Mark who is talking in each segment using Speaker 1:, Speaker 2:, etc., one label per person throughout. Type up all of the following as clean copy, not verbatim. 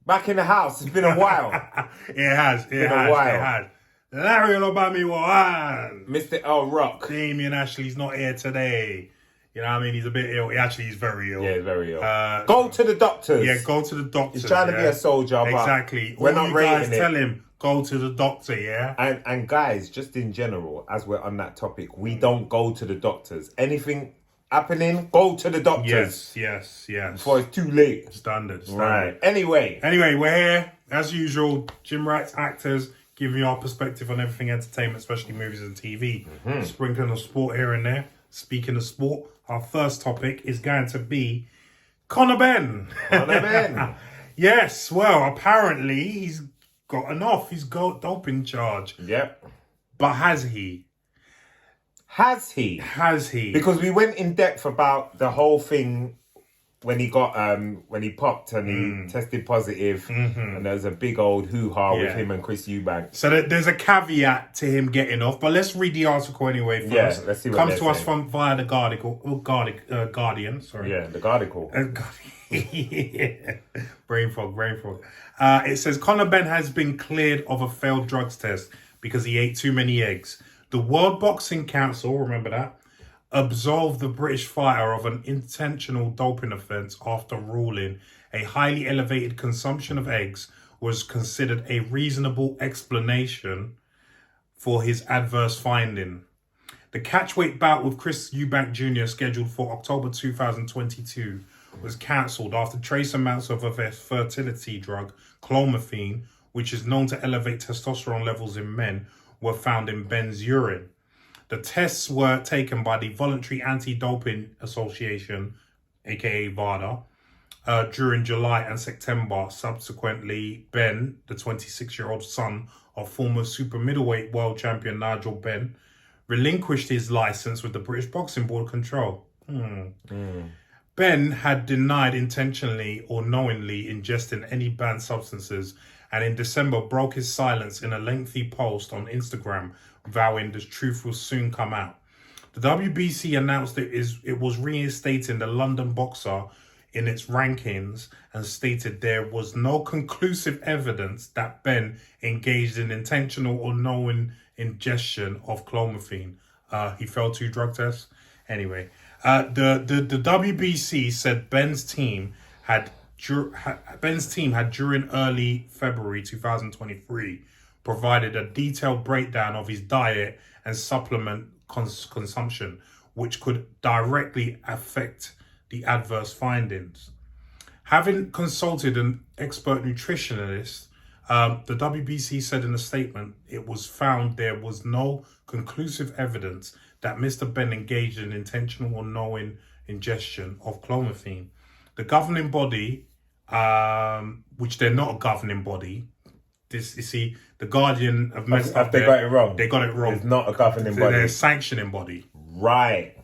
Speaker 1: Back in the house. It's been a while.
Speaker 2: It has. It has. Larry Olobami one.
Speaker 1: Mr. L Rock.
Speaker 2: Damien Ashley's not here today. You know what I mean? He's a bit ill. He's very ill.
Speaker 1: Yeah, he's very ill. Go to the doctors.
Speaker 2: Yeah, go to the doctors.
Speaker 1: He's trying to be a soldier, but
Speaker 2: exactly.
Speaker 1: we're not rating it.
Speaker 2: Tell him, go to the doctor, yeah?
Speaker 1: And guys, just in general, as we're on that topic, we don't go to the doctors. Anything happening, go to the doctors.
Speaker 2: Yes.
Speaker 1: Before it's too late.
Speaker 2: Standard.
Speaker 1: Right. Anyway,
Speaker 2: we're here, as usual, gym rats, actors, giving you our perspective on everything entertainment, especially movies and TV. Sprinkling of sport here and there. Speaking of sport, our first topic is going to be Conor Benn.
Speaker 1: Conor Benn.
Speaker 2: Yes, well, apparently he's gotten off his doping charge.
Speaker 1: Yep.
Speaker 2: But has he?
Speaker 1: Has he? Because we went in depth about the whole thing when he got when he popped and he tested positive, and there was a big old hoo-ha with him and Chris Eubank.
Speaker 2: So there's a caveat to him getting off, but let's read the article anyway first.
Speaker 1: Yeah, let's see what
Speaker 2: comes to us from via the Guardian. Sorry.
Speaker 1: Yeah, the Guardian.
Speaker 2: Brain fog. It says Conor Benn has been cleared of a failed drugs test because he ate too many eggs. The World Boxing Council, remember that, absolved the British fighter of an intentional doping offence after ruling a highly elevated consumption of eggs was considered a reasonable explanation for his adverse finding. The catchweight bout with Chris Eubank Jr. scheduled for October 2022 was cancelled after trace amounts of a fertility drug, clomiphene, which is known to elevate testosterone levels in men, were found in Benn's urine. The tests were taken by the Voluntary Anti-Doping Association, aka VADA, during July and September. Subsequently, Benn, the 26-year-old son of former super middleweight world champion Nigel Benn, relinquished his license with the British Boxing Board control. Benn had denied intentionally or knowingly ingesting any banned substances, and in December broke his silence in a lengthy post on Instagram, vowing the truth will soon come out. The WBC announced it was reinstating the London boxer in its rankings and stated there was no conclusive evidence that Benn engaged in intentional or knowing ingestion of clomiphene. He failed 2 drug tests. Anyway, the WBC said Benn's team had during early February 2023 provided a detailed breakdown of his diet and supplement consumption, which could directly affect the adverse findings. Having consulted an expert nutritionist, the WBC said in a statement, it was found there was no conclusive evidence that Mr. Benn engaged in intentional or knowing ingestion of clomiphene. The governing body, which they're not a governing body, the Guardian have messed up.
Speaker 1: They got it wrong.
Speaker 2: They got it wrong.
Speaker 1: It's not a governing body.
Speaker 2: They're a sanctioning body.
Speaker 1: Right.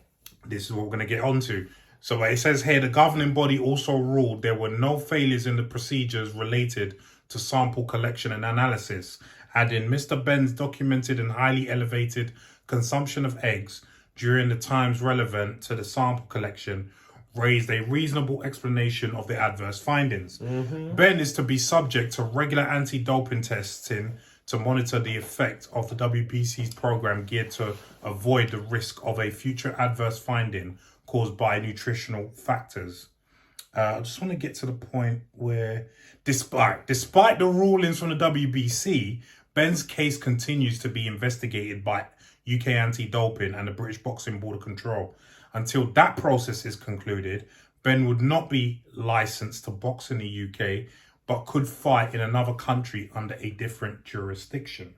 Speaker 2: This is what we're going to get onto. So it says here, the governing body also ruled there were no failures in the procedures related to sample collection and analysis, adding Mr. Benn's documented and highly elevated consumption of eggs during the times relevant to the sample collection raised a reasonable explanation of the adverse findings. Benn is to be subject to regular anti-doping testing to monitor the effect of the WBC's program geared to avoid the risk of a future adverse finding caused by nutritional factors. I just want to get to the point where, despite the rulings from the WBC, Benn's case continues to be investigated by UK Anti-Doping and the British Boxing Board of Control. Until that process is concluded, Benn would not be licensed to box in the UK, but could fight in another country under a different jurisdiction.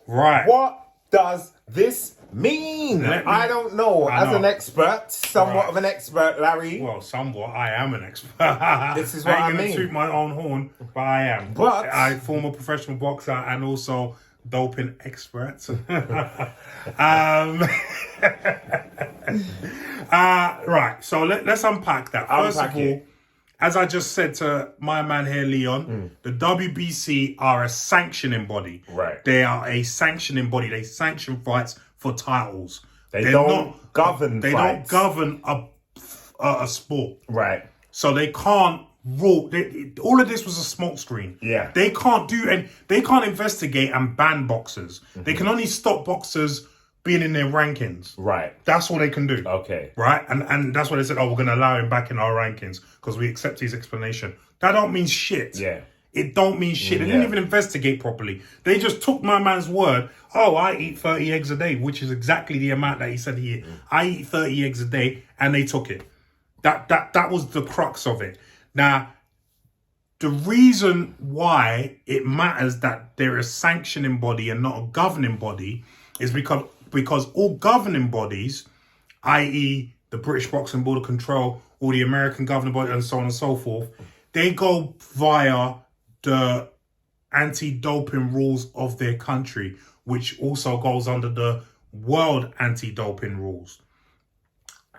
Speaker 2: Right.
Speaker 1: What does this mean? I don't know. As an expert, somewhat of an expert, Larry.
Speaker 2: Well, somewhat. I am an expert.
Speaker 1: This is what I
Speaker 2: ain't
Speaker 1: mean.
Speaker 2: Going to toot my own horn, but I am.
Speaker 1: But
Speaker 2: I'm a former professional boxer and also doping expert. Right. So let's unpack that. First of all, as I just said to my man here, Leon, the WBC are a sanctioning body.
Speaker 1: Right.
Speaker 2: They are a sanctioning body. They sanction fights for titles.
Speaker 1: They don't govern
Speaker 2: a sport.
Speaker 1: Right.
Speaker 2: So they can't rule. All of this was a smokescreen.
Speaker 1: Yeah.
Speaker 2: They can't do, and they can't investigate and ban boxers. They can only stop boxers being in their rankings.
Speaker 1: Right.
Speaker 2: That's all they can do.
Speaker 1: Okay.
Speaker 2: Right? And that's why they said, we're going to allow him back in our rankings because we accept his explanation. That don't mean shit.
Speaker 1: Yeah.
Speaker 2: It don't mean shit. They didn't even investigate properly. They just took my man's word. Oh, I eat 30 eggs a day, which is exactly the amount that he said he eat. I eat 30 eggs a day, and they took it. That was the crux of it. Now, the reason why it matters that they're a sanctioning body and not a governing body is because all governing bodies, i.e. the British Boxing Board of Control, or the American governing body, and so on and so forth, they go via the anti-doping rules of their country, which also goes under the world anti-doping rules.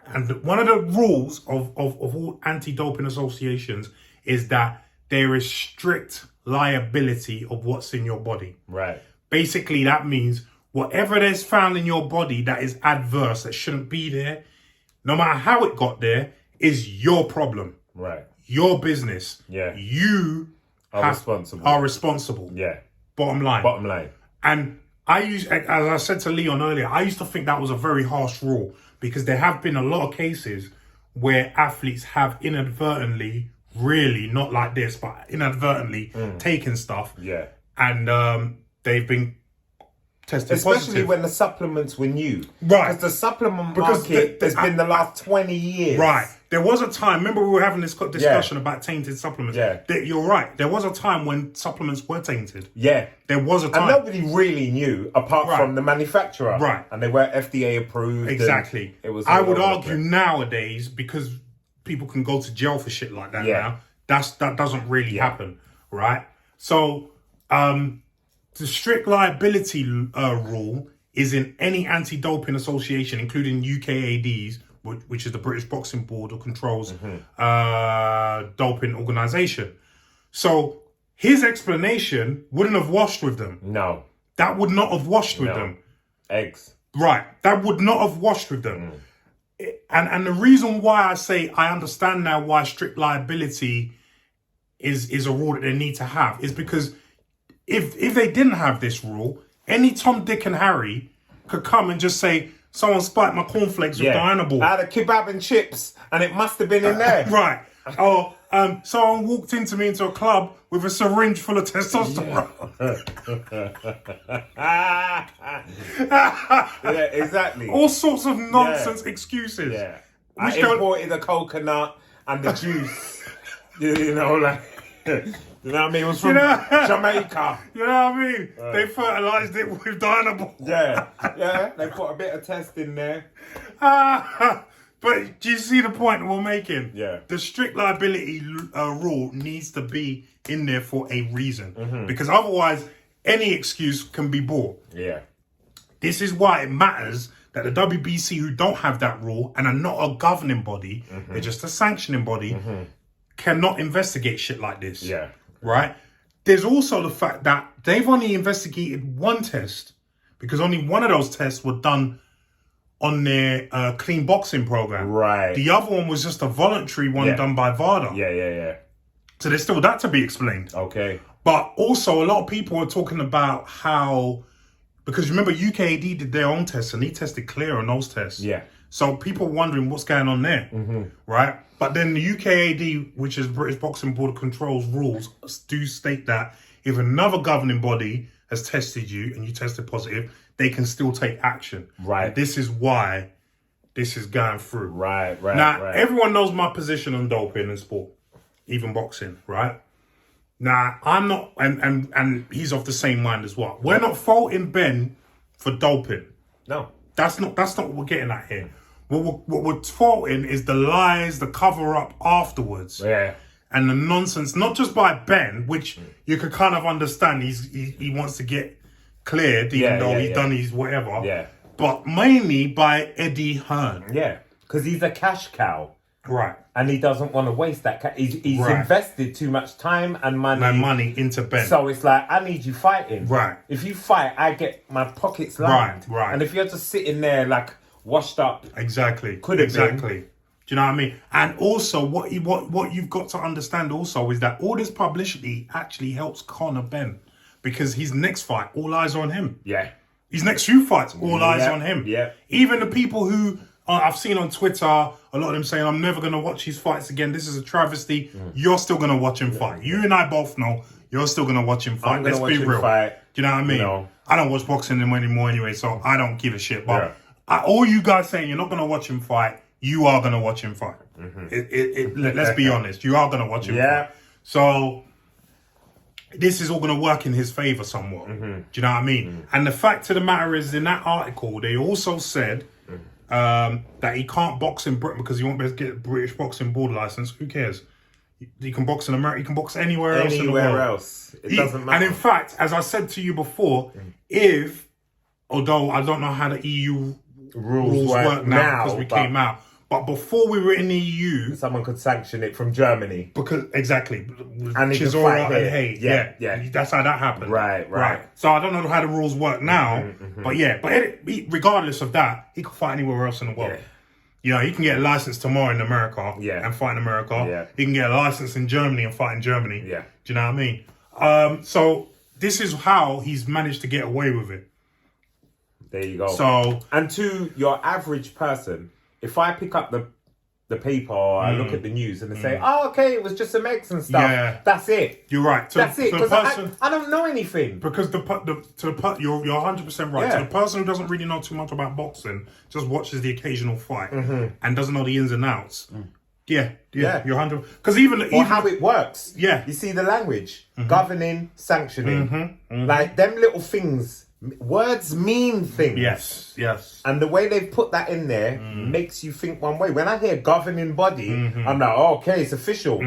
Speaker 2: And one of the rules of all anti-doping associations is that there is strict liability of what's in your body.
Speaker 1: Right.
Speaker 2: Basically, that means whatever there's found in your body that is adverse, that shouldn't be there, no matter how it got there, is your problem.
Speaker 1: Right.
Speaker 2: Your business.
Speaker 1: Yeah.
Speaker 2: You
Speaker 1: are responsible.
Speaker 2: Yeah. Bottom line. And as I said to Leon earlier, I used to think that was a very harsh rule because there have been a lot of cases where athletes have inadvertently, really not like this, but inadvertently taken stuff.
Speaker 1: Yeah.
Speaker 2: And they've been tested
Speaker 1: especially
Speaker 2: positive.
Speaker 1: when the supplements were new.
Speaker 2: Right.
Speaker 1: Because the supplement market has been the last 20 years.
Speaker 2: Right. There was a time, remember we were having this discussion about tainted supplements.
Speaker 1: Yeah.
Speaker 2: You're right. There was a time when supplements were tainted.
Speaker 1: Yeah.
Speaker 2: There was a time.
Speaker 1: And nobody really knew apart from the manufacturer.
Speaker 2: Right.
Speaker 1: And they were FDA approved.
Speaker 2: Exactly.
Speaker 1: It was.
Speaker 2: I would argue nowadays, because people can go to jail for shit like that now, that doesn't really happen. Right? So, the strict liability rule is in any anti-doping association, including UKADs, which is the British Boxing Board, or controls doping organisation. So his explanation wouldn't have washed with them.
Speaker 1: No.
Speaker 2: That would not have washed with them.
Speaker 1: Eggs.
Speaker 2: Right. That would not have washed with them. And the reason why I say I understand now why strict liability is a rule that they need to have is because if they didn't have this rule, any Tom, Dick and Harry could come and just say, someone spiked my cornflakes with Dynaball.
Speaker 1: I had a kebab and chips, and it must have been in there.
Speaker 2: Right. Or someone walked into me into a club with a syringe full of testosterone.
Speaker 1: Yeah, exactly.
Speaker 2: All sorts of nonsense excuses.
Speaker 1: Yeah. I imported the coconut and the juice. You know, like... You know what I mean? It was from Jamaica.
Speaker 2: You know what I mean? They fertilised it with Dynaball.
Speaker 1: Yeah. They put a bit of test in there.
Speaker 2: But do you see the point we're making?
Speaker 1: Yeah.
Speaker 2: The strict liability rule needs to be in there for a reason. Because otherwise, any excuse can be bought.
Speaker 1: Yeah.
Speaker 2: This is why it matters that the WBC, who don't have that rule and are not a governing body, they're just a sanctioning body, cannot investigate shit like this.
Speaker 1: Yeah.
Speaker 2: Right? There's also the fact that they've only investigated one test because only one of those tests were done on their clean boxing program.
Speaker 1: Right.
Speaker 2: The other one was just a voluntary one done by VADA.
Speaker 1: Yeah.
Speaker 2: So there's still that to be explained.
Speaker 1: Okay.
Speaker 2: But also a lot of people are talking about how, because remember UKAD did their own tests and they tested clear on those tests.
Speaker 1: Yeah.
Speaker 2: So people are wondering what's going on there, right? But then the UKAD, which is British Boxing Board of Control's rules, do state that if another governing body has tested you and you tested positive, they can still take action.
Speaker 1: Right.
Speaker 2: And this is why this is going through.
Speaker 1: Right.
Speaker 2: Now, everyone knows my position on doping in sport, even boxing, right? Now, I'm not, and he's of the same mind as well. We're not faulting Ben for doping.
Speaker 1: No.
Speaker 2: That's not what we're getting at here. What we're faulting is the lies, the cover-up afterwards.
Speaker 1: Yeah.
Speaker 2: And the nonsense, not just by Ben, which you could kind of understand. He wants to get cleared, even though he's done his whatever.
Speaker 1: Yeah.
Speaker 2: But mainly by Eddie Hearn.
Speaker 1: Yeah. Because he's a cash cow.
Speaker 2: Right.
Speaker 1: And he doesn't want to waste that. He's invested too much time and money.
Speaker 2: Into Ben.
Speaker 1: So it's like, I need you fighting.
Speaker 2: Right.
Speaker 1: If you fight, I get my pockets lined.
Speaker 2: Right.
Speaker 1: And if you're just sitting there like washed up.
Speaker 2: Exactly.
Speaker 1: Could have been.
Speaker 2: Do Do you know what I mean? And also, what you've got to understand also is that all this publicity actually helps Conor Benn, because his next fight, all eyes on him.
Speaker 1: Yeah.
Speaker 2: His next few fights, all eyes on him.
Speaker 1: Yeah.
Speaker 2: Even the people who I've seen on Twitter, a lot of them saying, I'm never going to watch his fights again. This is a travesty. You're still going to watch him fight. You and I both know you're still going to watch him fight. Let's be real. Do you know what I mean? I don't watch boxing anymore anyway, so I don't give a shit. But all you guys saying you're not going to watch him fight, you are going to watch him fight. Let's be honest. You are going to watch him fight. So this is all going to work in his favour somewhat. Do you know what I mean? And the fact of the matter is, in that article, they also said that he can't box in Britain because he won't be able to get a British boxing board license. Who cares? He can box in America. He can box anywhere else in the world.
Speaker 1: Anywhere else. It doesn't matter.
Speaker 2: And in fact, as I said to you before, although I don't know how the EU rules work now because we came out, but before we were in the EU,
Speaker 1: someone could sanction it from Germany.
Speaker 2: Because exactly,
Speaker 1: and
Speaker 2: Chisora and Hay. Yeah, that's how that happened.
Speaker 1: Right.
Speaker 2: So I don't know how the rules work now, but regardless of that, he can fight anywhere else in the world. You know, he can get a license tomorrow in America and fight in America. He can get a license in Germany and fight in Germany. Do you know what I mean? So this is how he's managed to get away with it.
Speaker 1: There you go.
Speaker 2: So,
Speaker 1: and to your average person, if I pick up the paper or I look at the news and they say, "Oh, okay, it was just some eggs and stuff," that's it.
Speaker 2: You're right.
Speaker 1: That's it. Because I don't know anything.
Speaker 2: Because you're 100% right. To the person who doesn't really know too much about boxing, just watches the occasional fight and doesn't know the ins and outs. You're 100. Because even
Speaker 1: how it works. You see the language, governing, sanctioning, like them little things. Words mean things.
Speaker 2: Yes.
Speaker 1: And the way they've put that in there makes you think one way. When I hear governing body, I'm like, okay, it's official.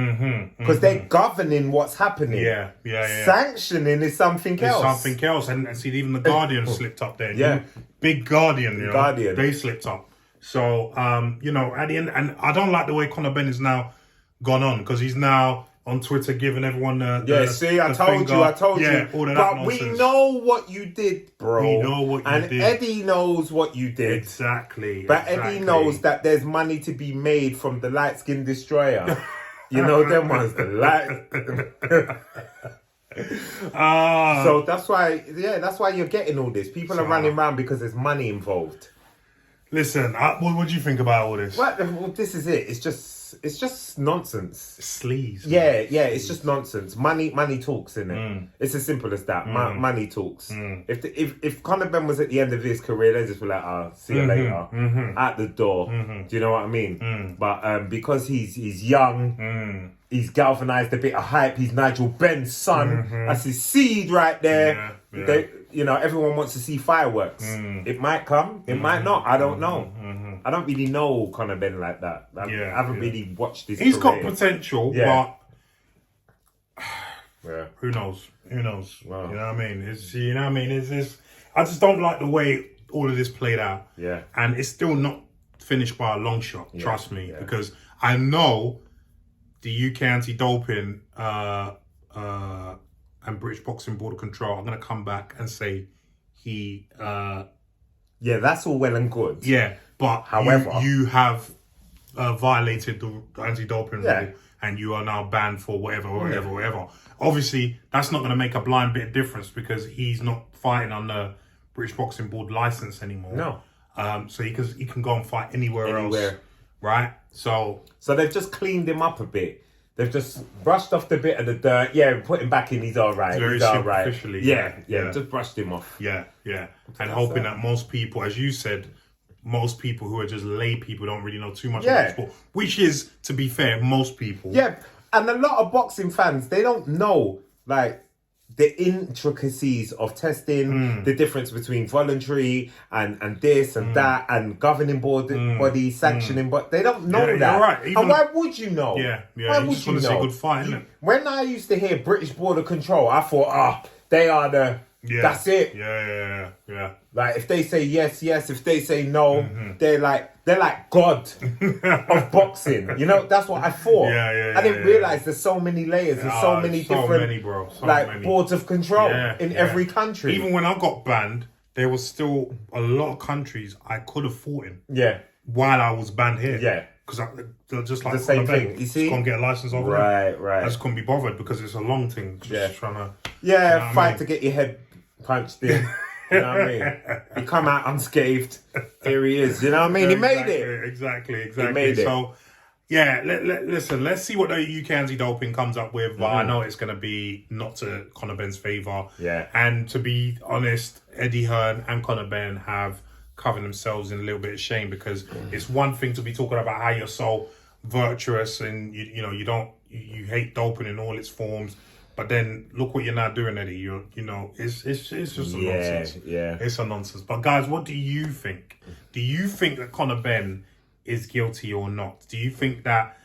Speaker 1: Because they're governing what's happening. Sanctioning is something else.
Speaker 2: And see, even the Guardian slipped up there. Big Guardian, Guardian. They slipped up. So, at the end, and I don't like the way Conor Benn is now gone on, because he's now on Twitter giving everyone I told you. All of that
Speaker 1: but
Speaker 2: nonsense.
Speaker 1: We know what you did, bro.
Speaker 2: We know what you did.
Speaker 1: And Eddie knows what you did.
Speaker 2: Exactly.
Speaker 1: But Eddie knows that there's money to be made from the light skin destroyer. You know them ones, the light. So that's why you're getting all this. People are running around because there's money involved.
Speaker 2: Listen, what do you think about all this?
Speaker 1: Well, this is it. It's just nonsense.
Speaker 2: Sleaze.
Speaker 1: Yeah, it's just nonsense. Money talks, innit? It's as simple as that. Money talks. If Conor Benn was at the end of his career, they'd just be like, see you later. At the door. Do you know what I mean? But because he's young, he's galvanised a bit of hype. He's Nigel Benn's son. That's his seed right there. Everyone wants to see fireworks. It might come, it might not. I don't know. I don't really know Conor Benn like that. I haven't really watched this.
Speaker 2: He's got potential, but who knows? Wow. You know what I mean? I just don't like the way all of this played out. And it's still not finished by a long shot. Trust me, because I know the UK anti-doping and British Boxing Board of Control are going to come back and say he...
Speaker 1: that's all well and good.
Speaker 2: But however, you have violated the anti-doping rule and you are now banned for whatever. Obviously, that's not going to make a blind bit of difference because he's not fighting on the British Boxing Board license anymore.
Speaker 1: No.
Speaker 2: So he can go and fight anywhere else. Right? So
Speaker 1: they've just cleaned him up a bit. They've just brushed off the bit of the dirt. Put him back in. He's all right.
Speaker 2: Very
Speaker 1: he's all right.
Speaker 2: Superficially.
Speaker 1: Just brushed him off.
Speaker 2: And hoping that most people, as you said, most people who are just lay people don't really know too much about sport. Which is, to be fair, most people.
Speaker 1: And a lot of boxing fans, they don't know, the intricacies of testing, the difference between voluntary and this and that and governing body sanctioning, but they don't know that.
Speaker 2: You're right.
Speaker 1: And why would you know?
Speaker 2: Why would you know? See a good fight, isn't it?
Speaker 1: When I used to hear British Board of Control, I thought, they are the... That's it. Like if they say yes, if they say no, they're like God of boxing. That's what I thought. I didn't realise there's so many layers, there's so many different boards of control in every country.
Speaker 2: Even when I got banned, there was still a lot of countries I could have fought in. While I was banned here. because they're just like
Speaker 1: The same
Speaker 2: Conor
Speaker 1: thing.
Speaker 2: Benn.
Speaker 1: You see?
Speaker 2: Can't get a license over there.
Speaker 1: Right.
Speaker 2: I just couldn't be bothered because it's a long thing. Just trying to.
Speaker 1: Yeah,
Speaker 2: you know
Speaker 1: fight to get your head punched in. You know what I mean? You come out unscathed. Here he is. You know what I mean? He made it.
Speaker 2: Exactly.
Speaker 1: He made it.
Speaker 2: So, yeah, listen, let's see what the UK anti-doping comes up with. But I know it's going to be not to Conor Benn's favour.
Speaker 1: Yeah.
Speaker 2: And to be honest, Eddie Hearn and Conor Benn have covered themselves in a little bit of shame, because it's one thing to be talking about how you're so virtuous and you hate doping in all its forms. But then look what you're now doing, Eddie. It's just a nonsense.
Speaker 1: Yeah.
Speaker 2: It's a nonsense. But guys, what do you think? Do you think that Conor Benn is guilty or not? Do you think that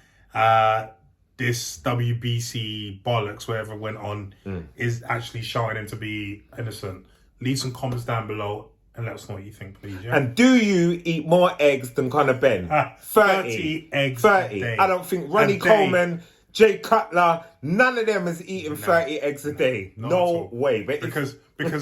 Speaker 2: this WBC bollocks, whatever went on, is actually showing him to be innocent? Leave some comments down below and let us know what you think, please. Yeah?
Speaker 1: And do you eat more eggs than Conor Benn?
Speaker 2: 30 eggs
Speaker 1: 30.
Speaker 2: a day.
Speaker 1: I don't think Ronnie Coleman, Jay Cutler, none of them is eating 30 eggs a day. No way. But
Speaker 2: because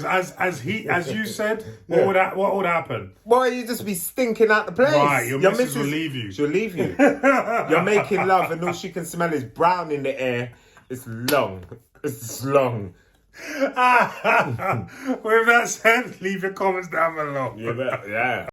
Speaker 2: as you said, what would happen?
Speaker 1: Boy, you just be stinking out the place.
Speaker 2: Right, your missus will leave you.
Speaker 1: She'll leave you. You're making love and all she can smell is brown in the air. It's long. It's long.
Speaker 2: With that said, leave your comments down below.
Speaker 1: Yeah.